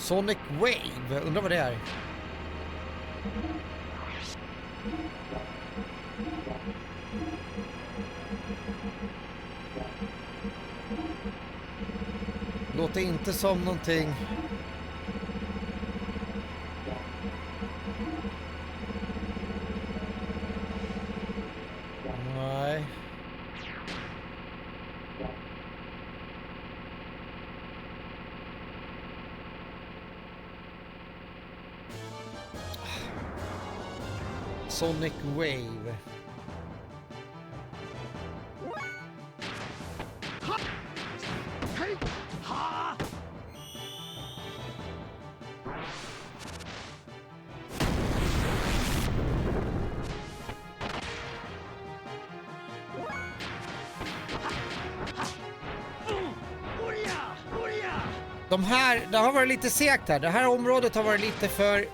Sonic Wave, undrar vad det är. Låter inte som någonting. Nej. Sonic Wave. Det har varit lite segt här. Det här området har varit lite för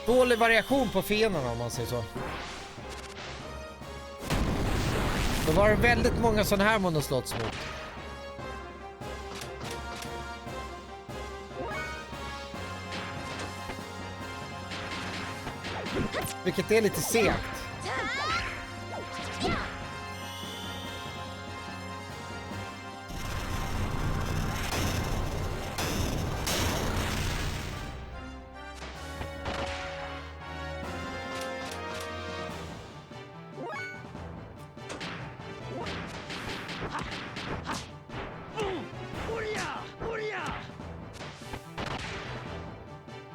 dålig variation på fienderna, om man säger så. Det var väldigt många sådana här man slåss mot. Vilket är lite segt.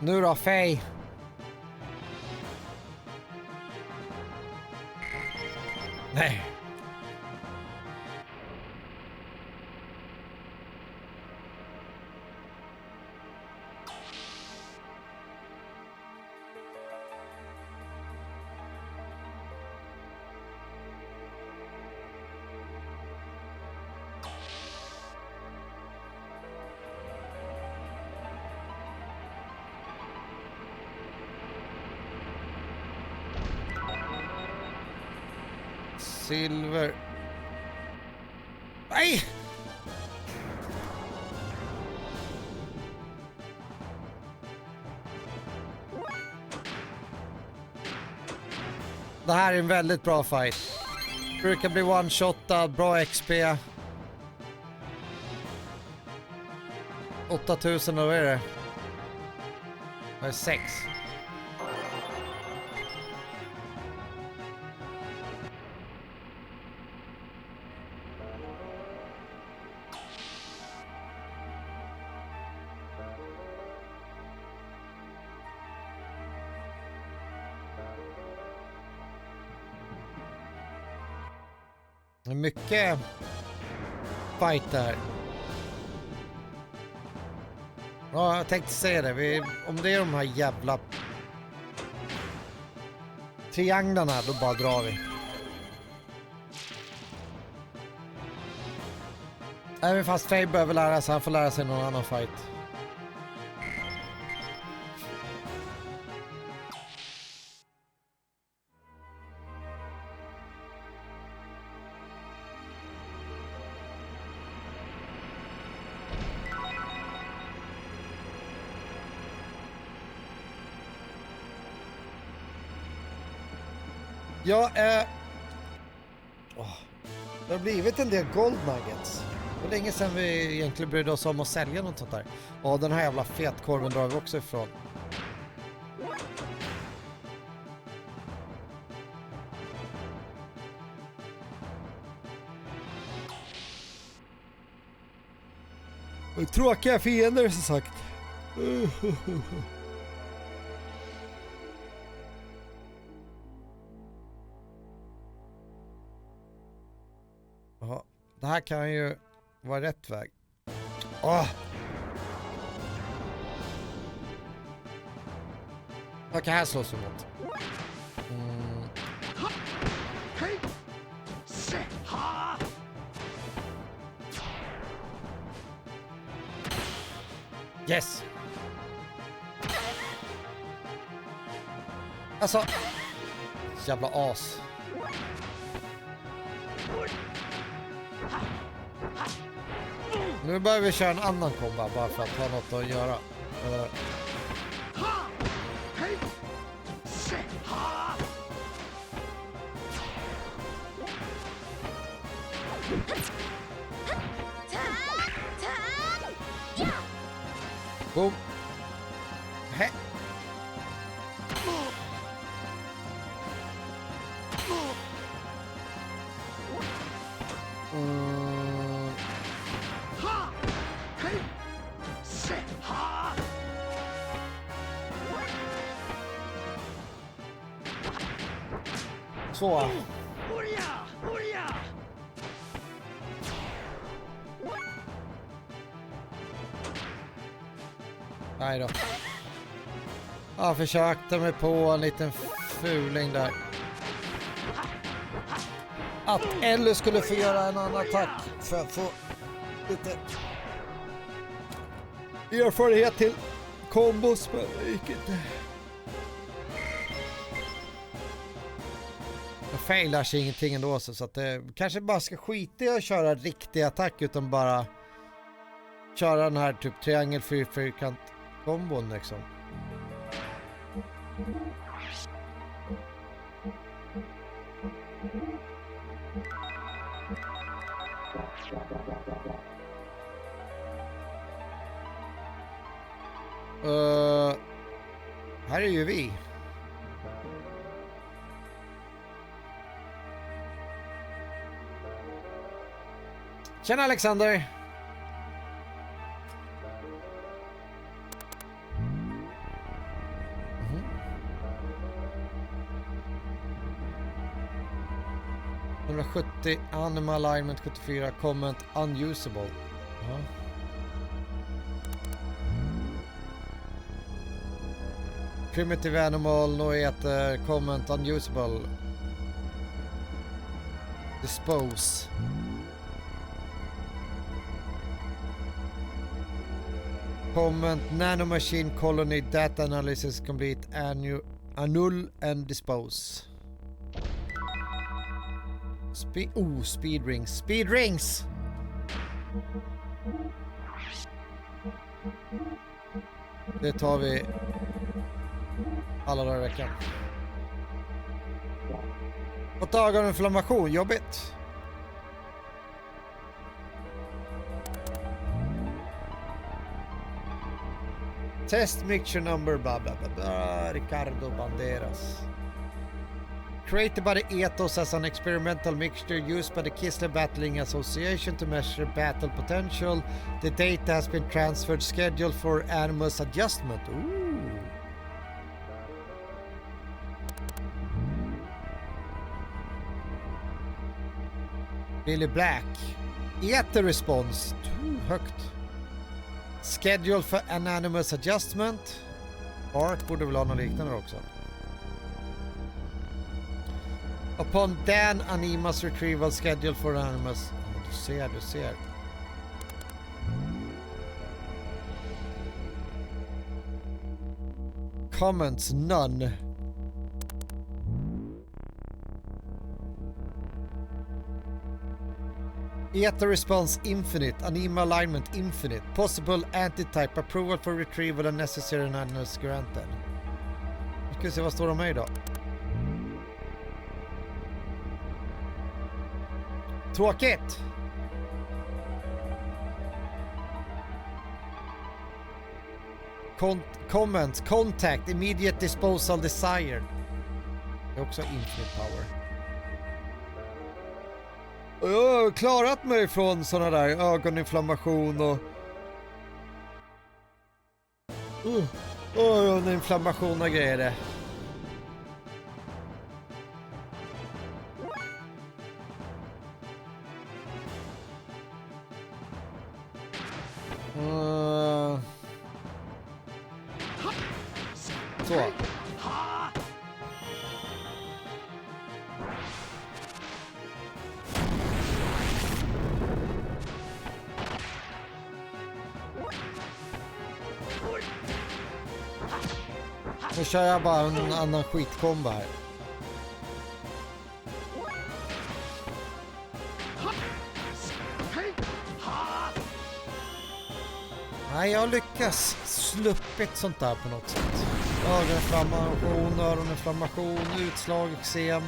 Nu då, Fei. Nej. Silver. Nej! Det här är en väldigt bra fight. Brukar bli one-shotad, bra XP. 8000, vad är det? Det är 6. Mycket fight där. Ja, jag tänkte säga det. Om det är de här jävla trianglarna, då bara drar vi. Även fast Fei behöver lära sig, han får lära sig någon annan fight. Ja, det har blivit en del gold nuggets. Det var länge sedan vi egentligen brydde oss om att sälja något sånt där. Och den här jävla fetkorven drar vi också ifrån. Tråkiga fiender, som sagt. Jaha, det här kan ju vara rätt väg. Vad kan här slås emot? Yes. Alltså, jävla as. Nu börjar vi köra en annan komba bara för att ha något att göra. Boom. Hä? Så. Nej då. Jag försökte mig på en liten fuling där. Att Ellie skulle få göra en annan attack för att få lite erfarenhet till kombos, men det gick inte. Jag failar sig ingenting ändå, så att det kanske bara ska skita i att köra riktig attack utan bara köra den här typ triangel fyrkant kombon liksom. Här är ju vi. Tjena Alexander. Mm. 170 animal alignment 74 comment unusable. Primitive animal no ether comment unusable. Dispose. Comment nanomachine colony data analysis complete annul and dispose. Speed rings. Speed rings. Det tar vi alla dagar i veckan. 8 ögoninflammation, jobbigt. Test mixture number blah blah blah blah. Ricardo Banderas. Created by the Ethos as an experimental mixture used by the Kisler Battling Association to measure battle potential. The data has been transferred, scheduled for animus adjustment. Ooh. Billy Black. Ether response. Högt. Schedule for anonymous adjustment. Ark borde väl ha något liknande också. Upon Dan Animas retrieval schedule for anonymous. Du ser. Comments none. Ether response infinite. Anima alignment infinite. Possible antitype. Approval for retrieval and necessary anonymous granted. Nu ska vi se vad står de här idag. Tråkigt. Comments. Contact. Immediate disposal desired. Det är också infinite power. Och jag har klarat mig från såna där ögoninflammation och ögoninflammation och grejer det. Så. Nu kör jag bara en annan skitkomba här. Nej, jag lyckas sluppit sånt där på något sätt. Ögoninflammation, öroninflammation, utslag, eksem.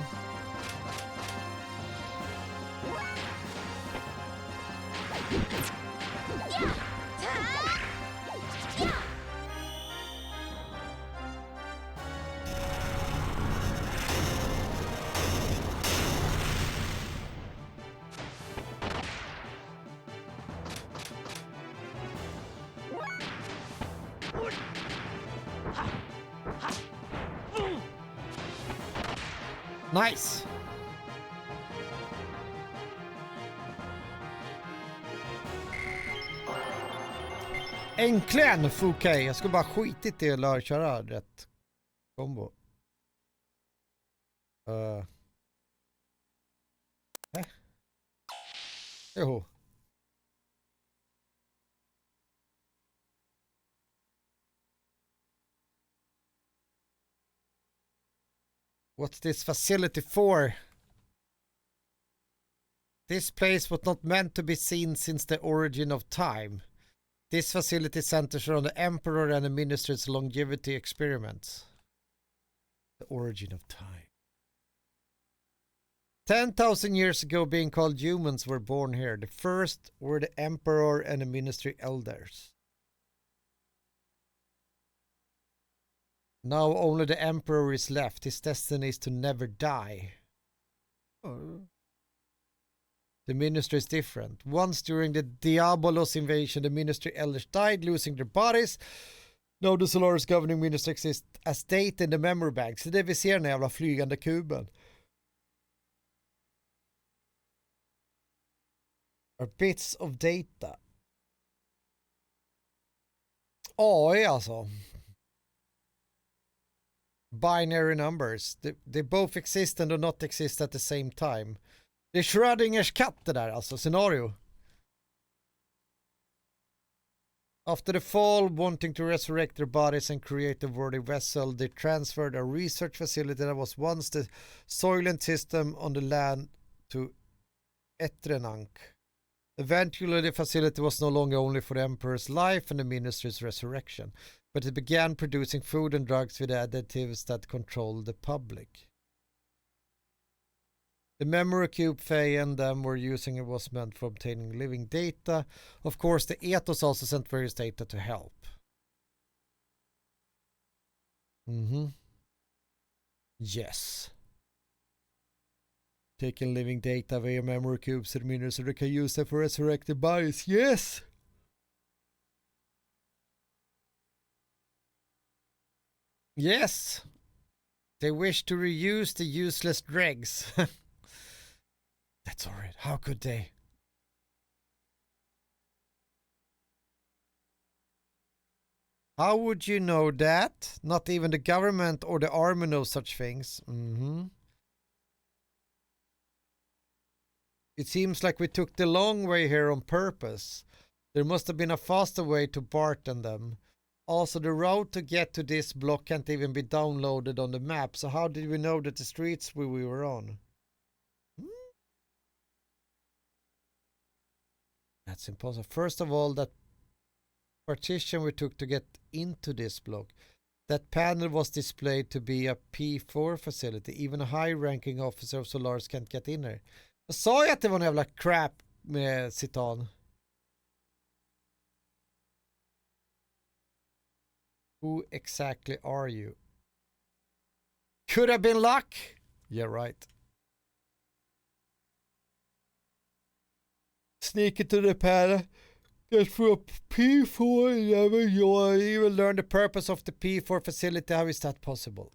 Nice! Äntligen! Okej, jag ska bara skitit i att köra rätt kombo. Jo. What's this facility for? This place was not meant to be seen since the origin of time. This facility centers around the Emperor and the Minister's longevity experiments. The origin of time. 10,000 years ago, being called humans were born here. The first were the Emperor and the Ministry elders. Now only the Emperor is left. His destiny is to never die. Oh. The Ministry is different. Once during the Diabolos invasion, the Ministry elders died, losing their bodies. Now the Solaris governing ministry exists as data in the memory banks. Det är det vi ser, den jävla flygande kuben. Are bits of data. AI alltså. Binary numbers. They both exist and do not exist at the same time. Det är Schrödingers katt det där alltså, scenario. After the fall, wanting to resurrect their bodies and create a worthy vessel, they transferred a research facility that was once the Soylent system on the land to äntligen. Eventually, the facility was no longer only for the Emperor's life and the Ministry's resurrection, but it began producing food and drugs with additives that controlled the public. The memory cube Fei and them were using it was meant for obtaining living data. Of course, the ethos also sent various data to help. Yes. Taking living data via memory cubes to the miners so they can use them for resurrected bodies. Yes! Yes! They wish to reuse the useless dregs. That's alright. How could they? How would you know that? Not even the government or the army knows such things. It seems like we took the long way here on purpose. There must have been a faster way to barten them. Also, the route to get to this block can't even be downloaded on the map, so how did we know that the streets we were on? That's impossible. First of all, that partition we took to get into this block, that panel was displayed to be a P4 facility. Even a high-ranking officer of Solaris can't get in there. Jag sa ju att det var en jävla crap med citan. Who exactly are you? Could have been luck. Yeah, right. Sneak into the panel. Get through a P4. You even learn the purpose of the P4 facility. How is that possible?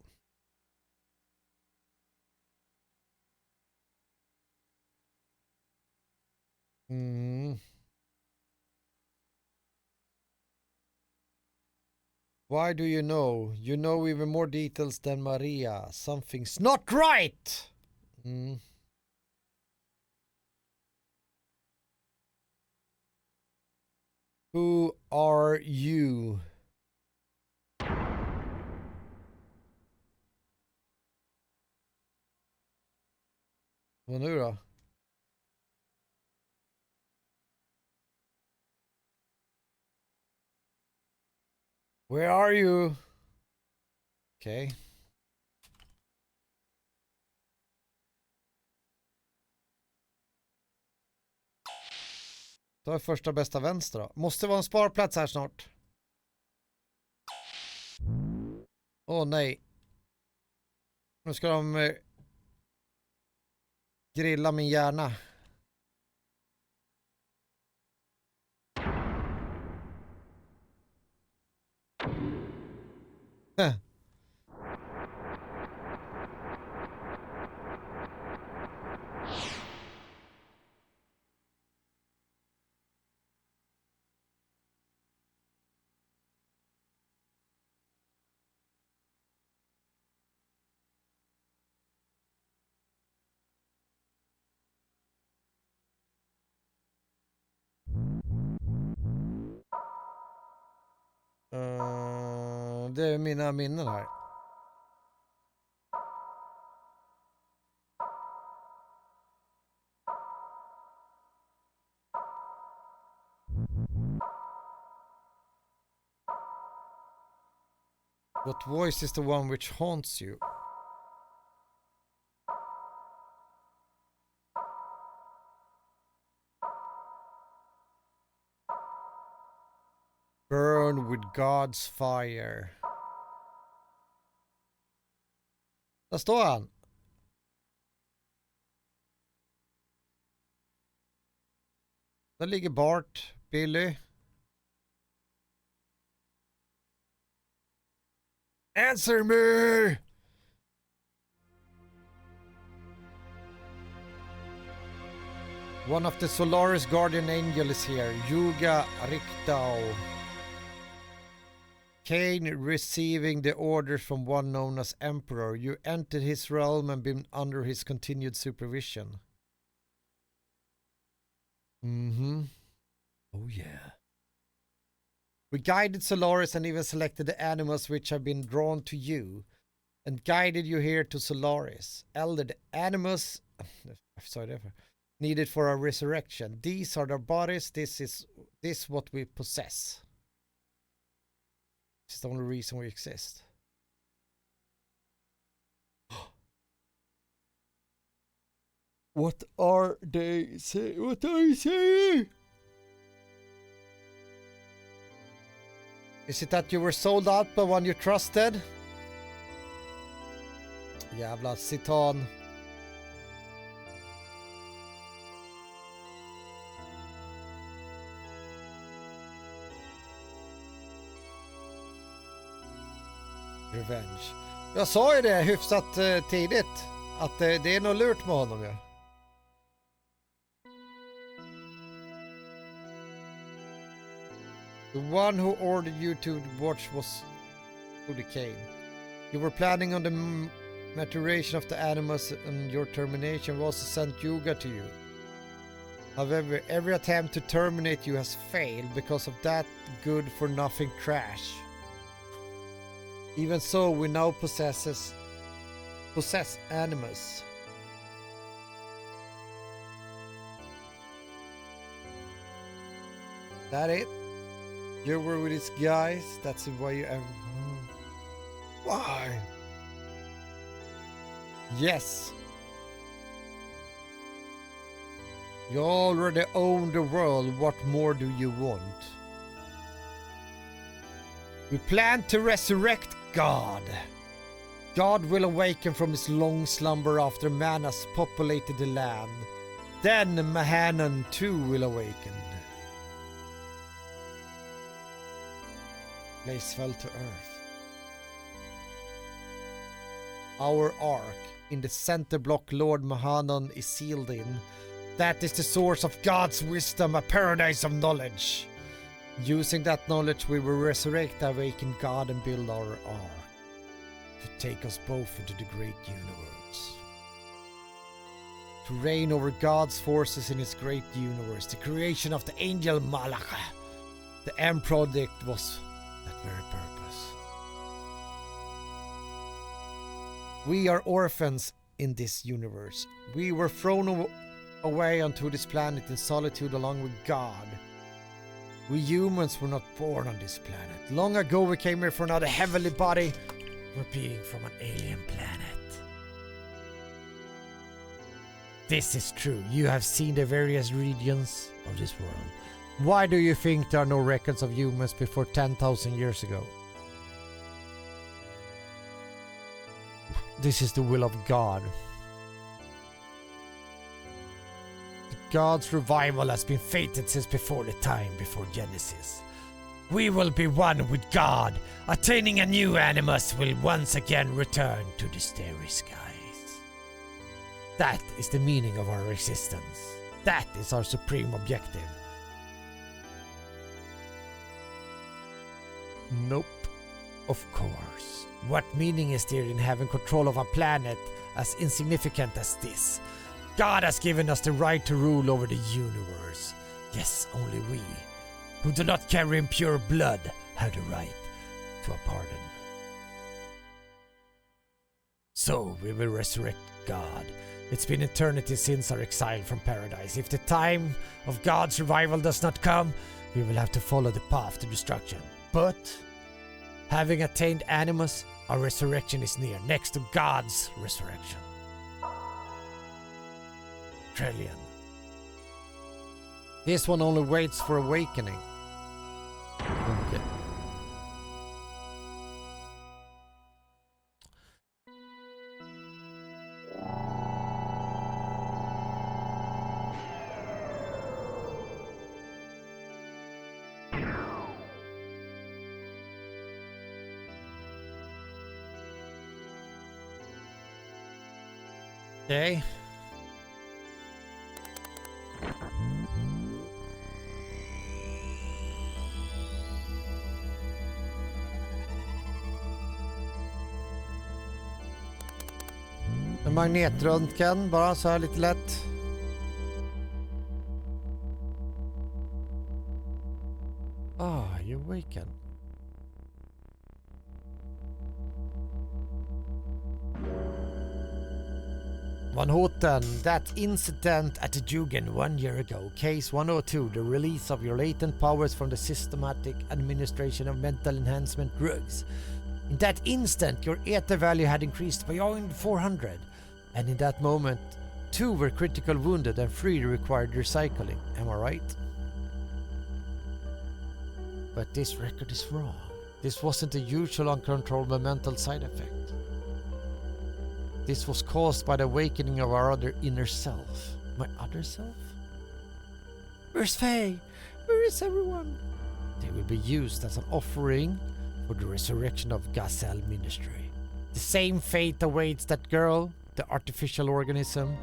Why do you know? You know even more details than Maria. Something's not right! Who are you? Vad nu då? Where are you? Okej. Då är första bästa vänster då. Måste vara en sparplats här snart. Åh nej. Nu ska de grilla min hjärna. Det är mina minnen här. What voice is the one which haunts you? Burn with God's fire. Där står han. Där ligger Bart, Billy. Answer me! One of the Solaris guardian angel is here, Yuga Riktao. Cain receiving the orders from one known as Emperor. You entered his realm and been under his continued supervision. Oh yeah. We guided Solaris and even selected the animals which have been drawn to you and guided you here to Solaris. Elder, the animals needed for our resurrection. These are their bodies. This is what we possess. It's the only reason we exist. What are they saying? What are you saying? Is it that you were sold out by one you trusted? Jävla citan. Revenge. Jag sa ju det hyfsat tidigt. Att det är något lurt med honom ju. The one who ordered you to watch was the Cain. You were planning on the maturation of the animals and your termination was to send Yuga to you. However, every attempt to terminate you has failed because of that good-for-nothing trash. Even so, we now possess animals. That it? You were with these guys? That's why you ever... Why? Yes. You already own the world. What more do you want? We plan to resurrect God. God will awaken from his long slumber after man has populated the land. Then Mahanan too will awaken. Place fell to earth. Our ark, in the center block Lord Mahanan is sealed in. That is the source of God's wisdom, a paradise of knowledge. Using that knowledge we will resurrect, awaken God and build our ark to take us both into the great universe. To reign over God's forces in his great universe, the creation of the angel Malaka. The end product was that very purpose. We are orphans in this universe. We were thrown away onto this planet in solitude along with God. We humans were not born on this planet. Long ago we came here for another heavenly body. We're being from an alien planet. This is true. You have seen the various regions of this world. Why do you think there are no records of humans before 10,000 years ago? This is the will of God. The God's revival has been fated since before the time before Genesis. We will be one with God. Attaining a new animus will once again return to the starry skies. That is the meaning of our existence. That is our supreme objective. Nope. Of course. What meaning is there in having control of a planet as insignificant as this? God has given us the right to rule over the universe. Yes, only we, who do not carry impure blood, have the right to a pardon. So we will resurrect God. It's been eternity since our exile from paradise. If the time of God's revival does not come, we will have to follow the path to destruction. But having attained animus, our resurrection is near, next to God's resurrection. Trillion. This one only waits for awakening. Okay. Okay. En magnetröntgen, bara så här lite lätt. You awaken. Van Houten, that incident at the Jugen 1 year ago, case 102, the release of your latent powers from the systematic administration of mental enhancement drugs. In that instant, your ether value had increased beyond 400, and in that moment, 2 were critical wounded and 3 required recycling. Am I right? But this record is wrong. This wasn't the usual uncontrollable mental side effect. This was caused by the awakening of our other inner self. My other self? Where's Fei? Where is everyone? They will be used as an offering for the resurrection of Gazelle Ministry. The same fate awaits that girl, the artificial organism.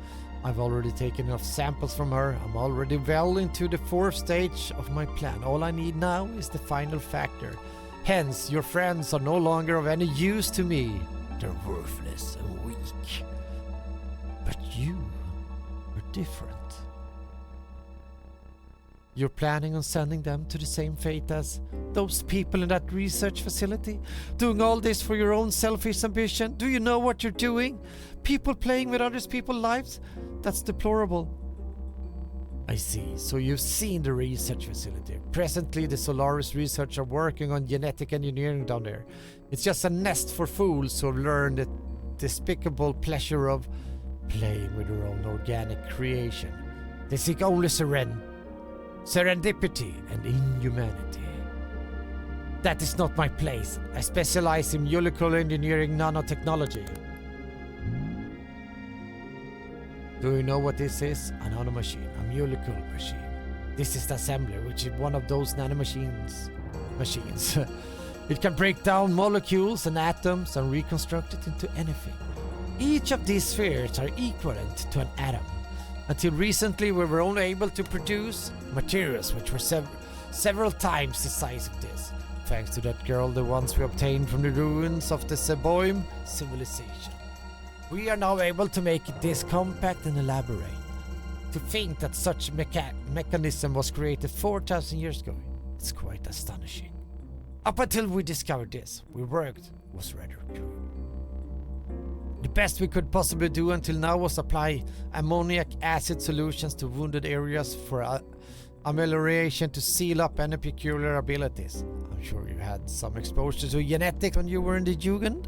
I've already taken enough samples from her. I'm already well into the 4th stage of my plan. All I need now is the final factor. Hence, your friends are no longer of any use to me. They're worthless and weak. But you are different. You're planning on sending them to the same fate as those people in that research facility? Doing all this for your own selfish ambition? Do you know what you're doing? People playing with others people's lives? That's deplorable. I see. So you've seen the research facility. Presently, the Solaris researchers are working on genetic engineering down there. It's just a nest for fools who have learned the despicable pleasure of playing with their own organic creation. They seek only serendipity and inhumanity. That is not my place. I specialize in molecular engineering nanotechnology. Do you know what this is? A nanomachine, a molecular machine. This is the assembler, which is one of those nanomachines. It can break down molecules and atoms and reconstruct it into anything. Each of these spheres are equivalent to an atom. Until recently, we were only able to produce materials which were several times the size of this. Thanks to that girl, the ones we obtained from the ruins of the Seboim civilization. We are now able to make it this compact and elaborate. To think that such mechanism was created 4,000 years ago, it's quite astonishing. Up until we discovered this, we worked was rather crude. The best we could possibly do until now was apply ammoniac acid solutions to wounded areas for amelioration to seal up any peculiar abilities. I'm sure you had some exposure to genetics when you were in the Jugend.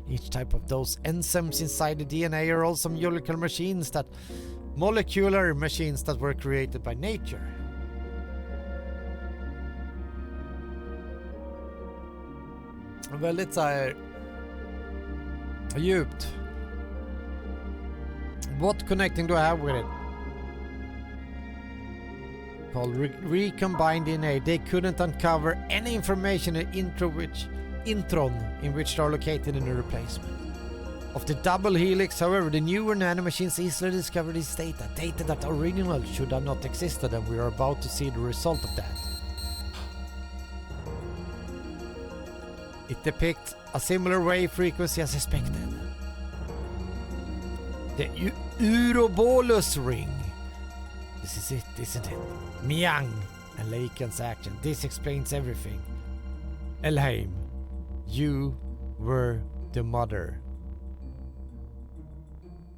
Each type of those enzymes inside the DNA are also molecular machines that were created by nature. Väldigt så här djupt. What connecting do I have with it? Called recombined DNA. They couldn't uncover any information in intron in which they are located in the replacement. Of the double helix, however, the newer nanomachines easily discovered this data that original should have not existed, and we are about to see the result of that. It depicts a similar wave frequency as expected. The Urobolus ring. This is it, isn't it? Miang and Laken's action. This explains everything. Elheim, you were the mother.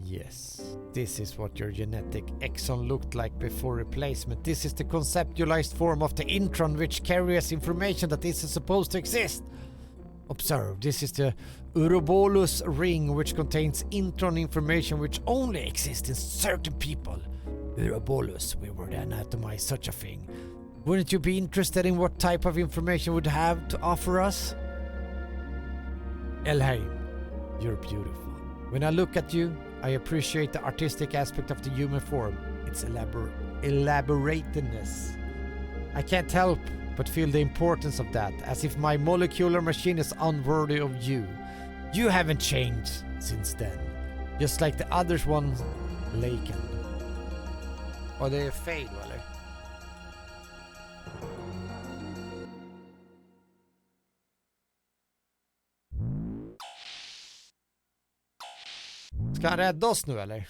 Yes, this is what your genetic exon looked like before replacement. This is the conceptualized form of the intron which carries information that isn't supposed to exist. Observe, this is the Urobolus ring which contains intron information which only exists in certain people. Urobolus, we would anatomize such a thing. Wouldn't you be interested in what type of information would have to offer us? Elheim, you're beautiful. When I look at you, I appreciate the artistic aspect of the human form, its elaboratedness. I can't help but feel the importance of that, as if my molecular machine is unworthy of you. You haven't changed since then, just like the others one, Laken. Och det är fel, eller? Ska han rädda oss nu, eller?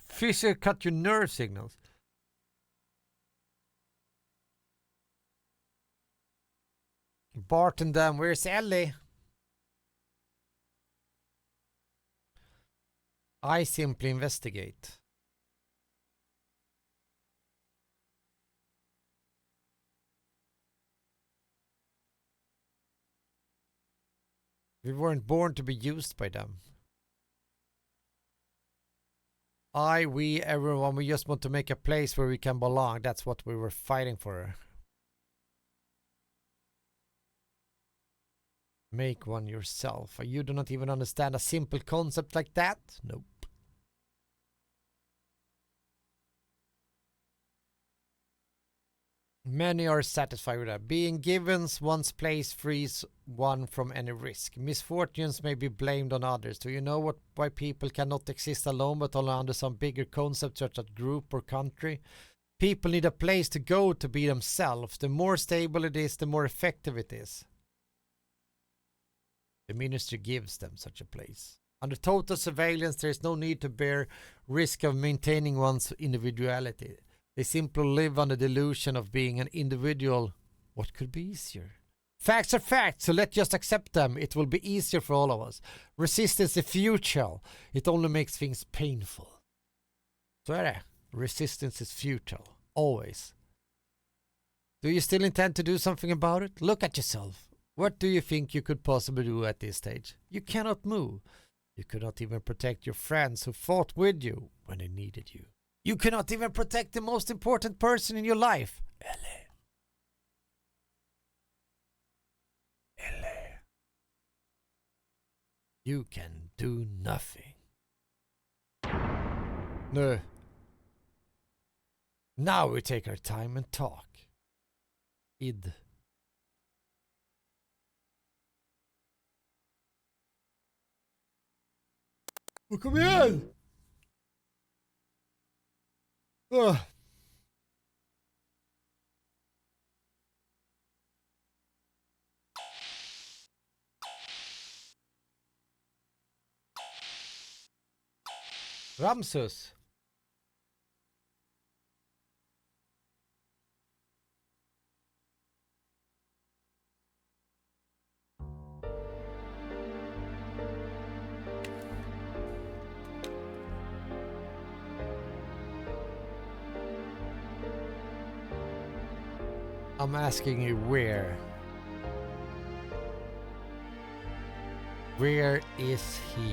Fisher cut your nerve signals. Bart and them, where's Ellie? I simply investigate. We weren't born to be used by them. We, everyone, we just want to make a place where we can belong. That's what we were fighting for. Make one yourself. You do not even understand a simple concept like that? Nope. Many are satisfied with that. Being given one's place frees one from any risk. Misfortunes may be blamed on others. Do you know why people cannot exist alone but only under some bigger concept such as group or country? People need a place to go to be themselves. The more stable it is, the more effective it is. The ministry gives them such a place. Under total surveillance, there is no need to bear risk of maintaining one's individuality. They simply live on the delusion of being an individual. What could be easier? Facts are facts, so let's just accept them. It will be easier for all of us. Resistance is futile. It only makes things painful. Så är det. Resistance is futile. Always. Do you still intend to do something about it? Look at yourself. What do you think you could possibly do at this stage? You cannot move. You could not even protect your friends who fought with you when they needed you. You cannot even protect the most important person in your life. Ellie. You can do nothing. No. Now we take our time and talk. Id. Kom igen! Ramsus. I'm asking you where. Where is he?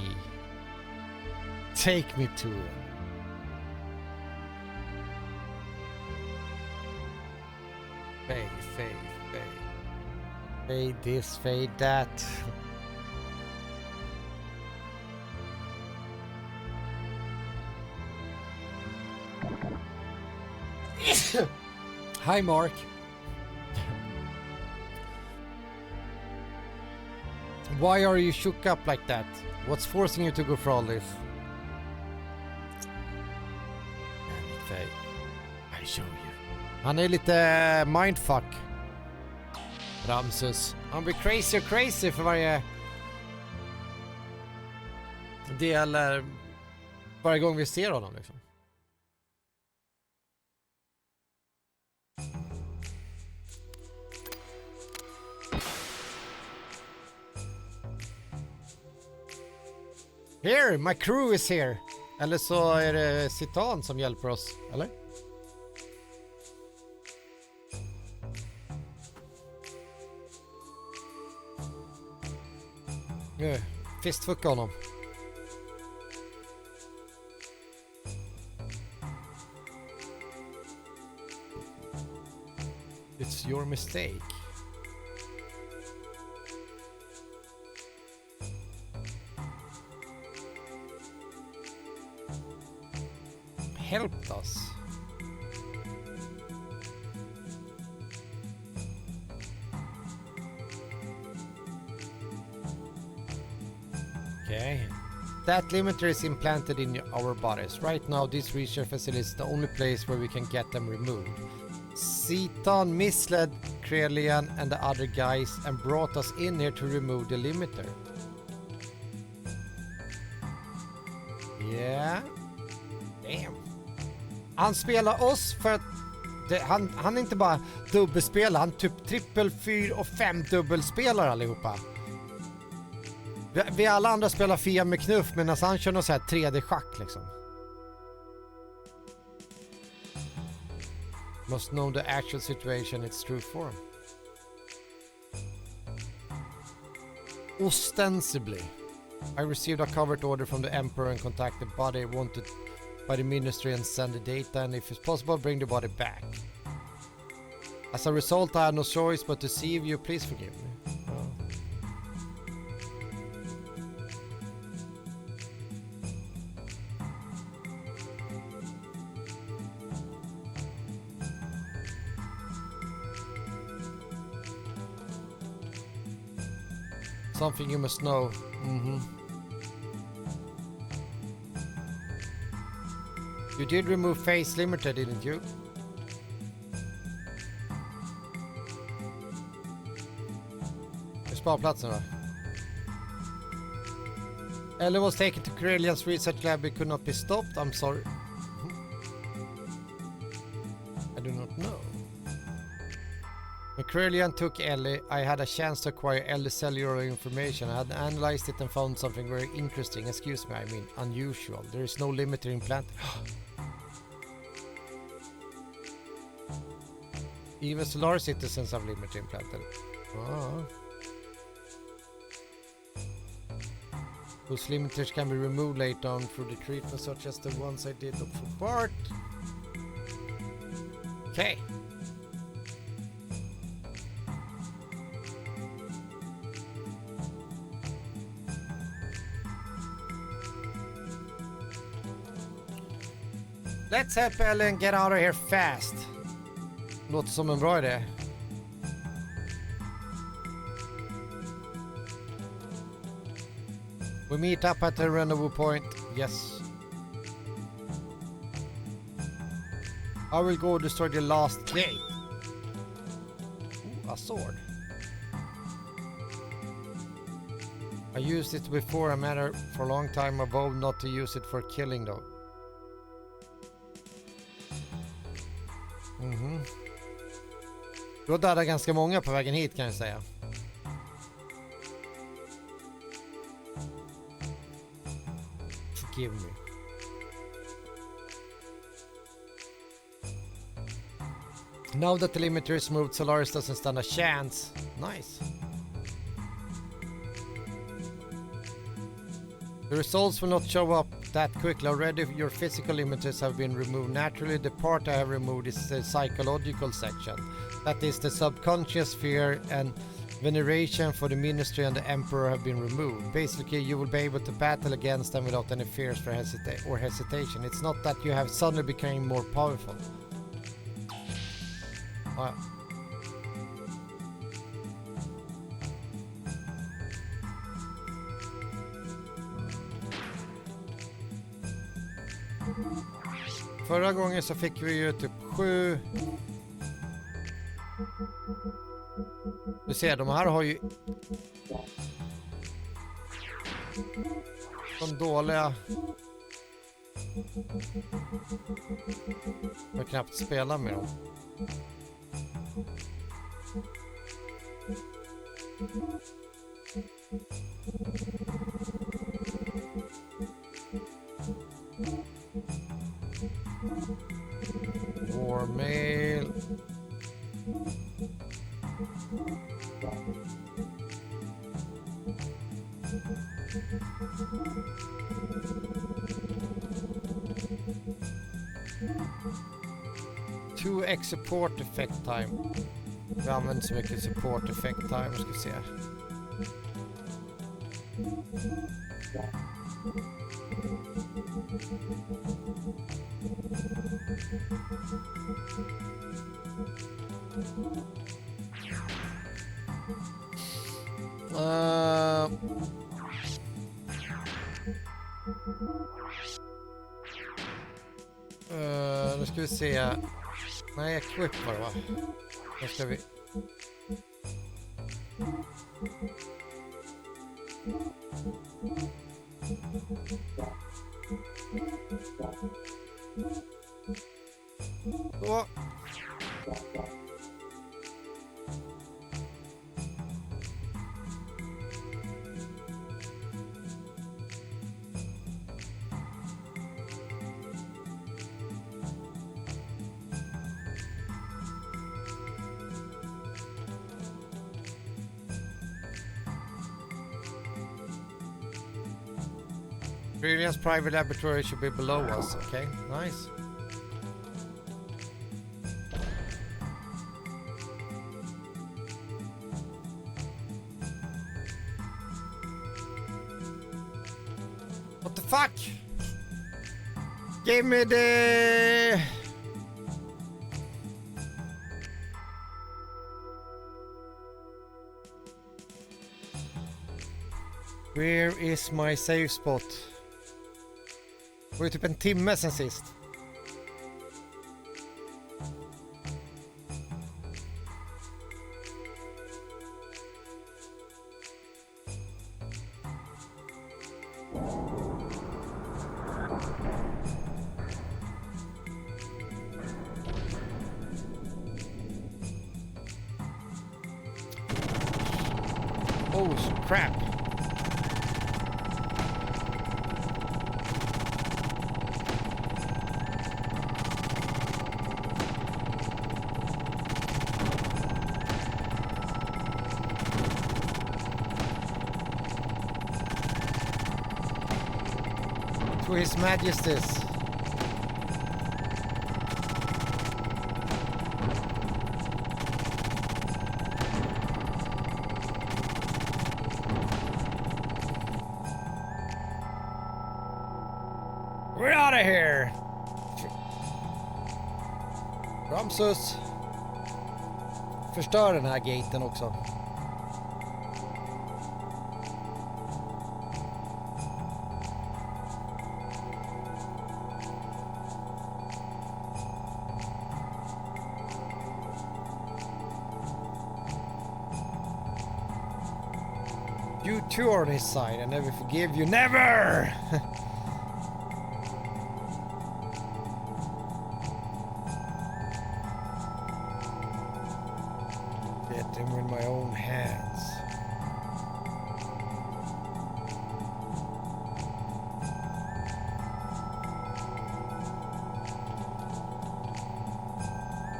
Take me to him. Fade, fade, fade. Fade this, fade that. Hi, Mark. Why are you shook up like that? What's forcing you to go for all this? I show you. Han är lite mindfuck. Ramsus. Han blir crazy och crazy för varje del, varje gång vi ser honom liksom. Here, my crew is here. Eller så är det Citan som hjälper oss, eller? Fistfucka honom. It's your mistake. Helped us. Okay. That limiter is implanted in our bodies. Right now, this research facility is the only place where we can get them removed. Sedan misled Krelian and the other guys and brought us in here to remove the limiter. Yeah. Damn. Han spelar oss för att han är inte bara dubbelspelar, han typ trippel, 4 och 5 dubbelspelar allihopa. Vi alla andra spelar Fia med knuff medan han kör någon så här 3D-schack liksom. Must know the actual situation it's true form. Ostensibly. I received a covert order from the Emperor and contacted the body wanted by the ministry and send the data and if it's possible bring the body back. As a result I had no choice but to deceive you, please forgive me. Something you must know. You did remove face limiter, didn't you? Sparplatsen va? Eller was taken to Krelian's research lab, it could not be stopped, I'm sorry. I do not know. When Krelian took Ellie, I had a chance to acquire Ellie's cellular information. I had analyzed it and found something very interesting. Excuse me, I mean unusual. There is no limiter implanted. Even solar citizens have limiter implanted. Those limiters can be removed later on through the treatment such as the ones I did for Bart. Okay. Let's help Ellen get out of here fast. Låter som en bra idé. We meet up at the rendezvous point. Yes. I will go destroy the last gate. Ooh, a sword. I used it before. A matter for a long time. I vowed not to use it for killing though. Du har dödat ganska många på vägen hit kan jag säga. Forgive me. Now that the limiter is moved, Solaris doesn't stand a chance. Nice. The results will not show up that quickly. Already your physical limiters have been removed. Naturally, the part I have removed is the psychological section. That is, the subconscious fear and veneration for the ministry and the emperor have been removed. Basically, you will be able to battle against them without any fears for hesitation. It's not that you have suddenly become more powerful. Wow. Förra gången så fick vi ju typ 7. Du ser, de här har ju de dåliga. Jag kan knappt spela med dem. War mail. Two X support effect time. Vi använder så mycket support effect time, ska vi se. Nu ska vi se. Nej, equip var det, va? Nu ska vi. Så. Brilliant's private laboratory should be below us, okay? Nice. What the fuck? Give me the... Where is my save spot? Det var ju typ en timme sen sist. Oh crap. To His Majesty's. We're out of here. Ramsus. Förstör den här gaten också. You two are on his side. I never forgive you. Never! Get him with my own hands.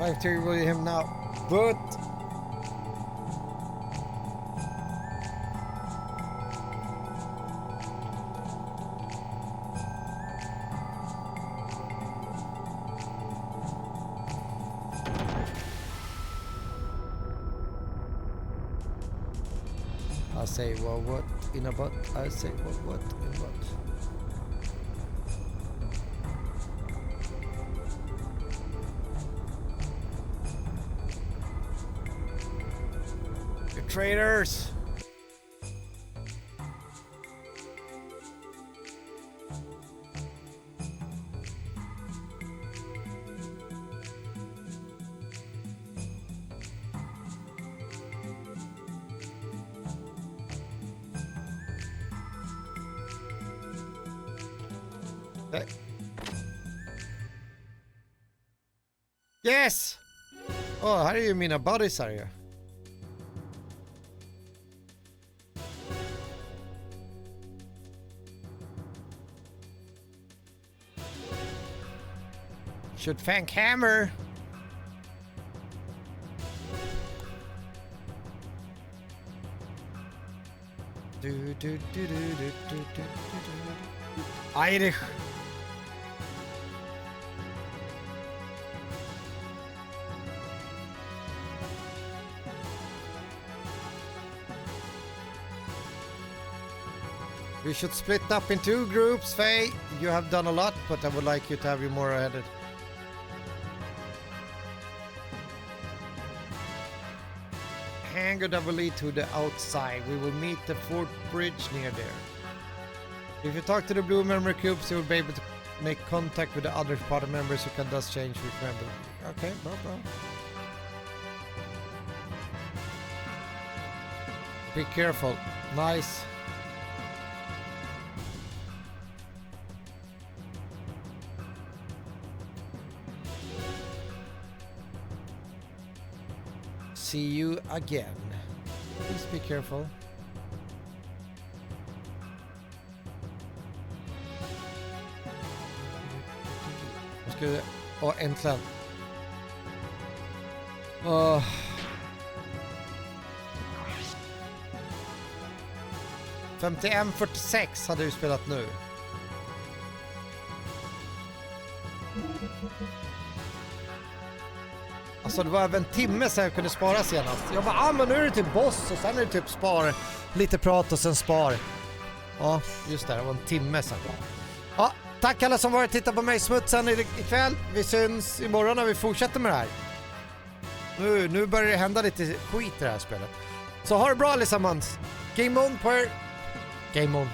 I have to with him now. But I say well, what in a butt? I say what in a butt? You traitors! Yes! Oh, här är ju mina buddiesar ju. Should thank Hammer. Irish. We should split up in 2 groups, Fei. You have done a lot, but I would like you to have you more ahead. Hangar that will lead to the outside. We will meet the fort bridge near there. If you talk to the blue memory cubes, you will be able to make contact with the other party members who can thus change with member. Okay, bro. Be careful. Nice. See you again. Please be careful. Äntligen. 51:46 hade du spelat nu. Alltså det var över en timme sedan jag kunde spara senast. Jag bara, men nu är det typ boss och sen är det typ spar. Lite prat och sen spar. Ja, just det var en timme sedan. Ja, tack alla som varit och tittat på mig Smutsen ikväll. Vi syns imorgon när vi fortsätter med det här. Nu börjar det hända lite skit i det här spelet. Så ha det bra allesammans. Game on på er. Game on.